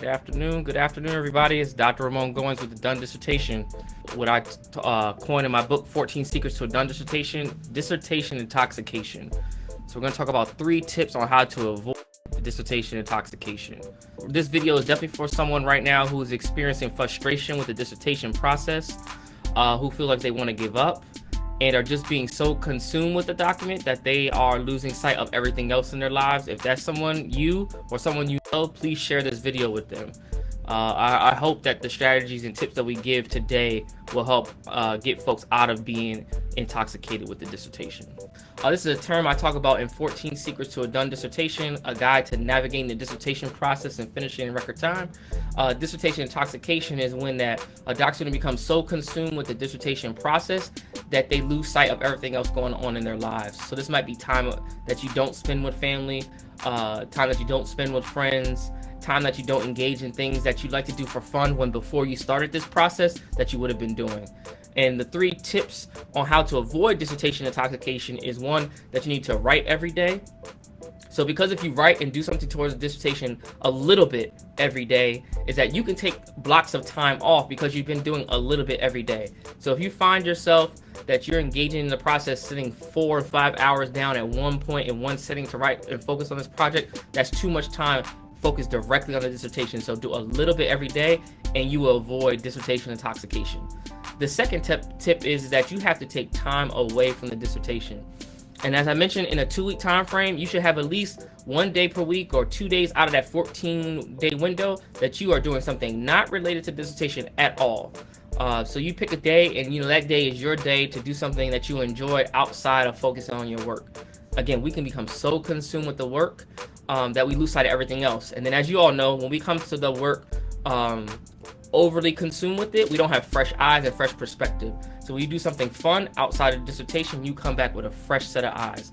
Good afternoon, everybody. It's Dr. Ramon Goins with the Done Dissertation. What I coined in my book, 14 Secrets to a Done Dissertation, Dissertation Intoxication. So we're going to talk about 3 tips on how to avoid dissertation intoxication. This video is definitely for someone right now who is experiencing frustration with the dissertation process, who feel like they want to give up, and are just being so consumed with the document that they are losing sight of everything else in their lives. If that's someone you know, please share this video with them. I hope that the strategies and tips that we give today will help get folks out of being intoxicated with the dissertation. This is a term I talk about in 14 Secrets to a Done Dissertation, a guide to navigating the dissertation process and finishing in record time. Dissertation intoxication is when a doctoral student becomes so consumed with the dissertation process that they lose sight of everything else going on in their lives. So this might be time that you don't spend with family, time that you don't spend with friends, time that you don't engage in things that you'd like to do for fun when before you started this process that you would have been doing. And the 3 tips on how to avoid dissertation intoxication is, 1, that you need to write every day. So because if you write and do something towards the dissertation a little bit every day, is that you can take blocks of time off because you've been doing a little bit every day. So if you find yourself that you're engaging in the process, sitting 4 or 5 hours down at one point in one sitting to write and focus on this project, that's too much time focused directly on the dissertation. So do a little bit every day and you will avoid dissertation intoxication. The second tip is that you have to take time away from the dissertation. And as I mentioned, in a 2-week time frame, you should have at least 1 day per week or 2 days out of that 14-day window that you are doing something not related to dissertation at all. So you pick a day, and that day is your day to do something that you enjoy outside of focusing on your work. Again, we can become so consumed with the work that we lose sight of everything else. And then, as you all know, when we come to the work overly consumed with it, we don't have fresh eyes and fresh perspective. So when you do something fun outside of dissertation, you come back with a fresh set of eyes.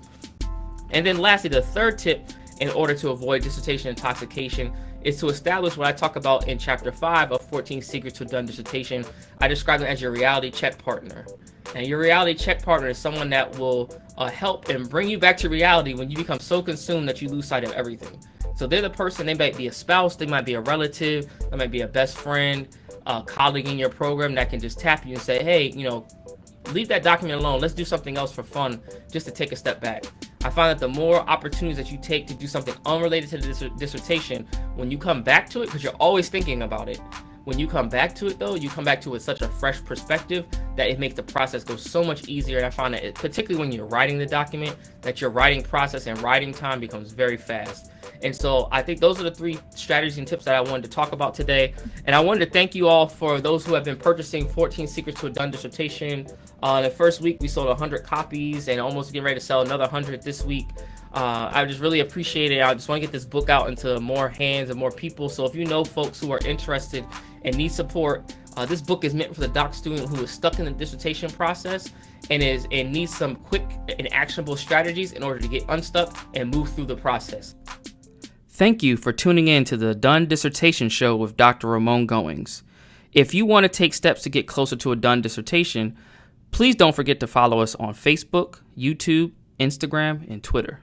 And then lastly, the third tip in order to avoid dissertation intoxication is to establish what I talk about in chapter 5 of 14 Secrets to a Done Dissertation. I describe them as your reality check partner. And your reality check partner is someone that will help and bring you back to reality when you become so consumed that you lose sight of everything. So they're the person, they might be a spouse, they might be a relative, they might be a best friend, a colleague in your program that can just tap you and say, hey, leave that document alone. Let's do something else for fun, just to take a step back. I find that the more opportunities that you take to do something unrelated to the dissertation, when you come back to it, because you're always thinking about it, when you come back to it though, you come back to it with such a fresh perspective that it makes the process go so much easier. And I find that particularly when you're writing the document, that your writing process and writing time becomes very fast. And so I think those are the 3 strategies and tips that I wanted to talk about today. And I wanted to thank you all for those who have been purchasing 14 Secrets to a Done Dissertation. The first week we sold 100 copies and almost getting ready to sell another 100 this week. I just really appreciate it. I just want to get this book out into more hands and more people. So if you know folks who are interested and need support, this book is meant for the doc student who is stuck in the dissertation process and needs some quick and actionable strategies in order to get unstuck and move through the process. Thank you for tuning in to the Done Dissertation Show with Dr. Ramon Goins. If you want to take steps to get closer to a done dissertation, please don't forget to follow us on Facebook, YouTube, Instagram, and Twitter.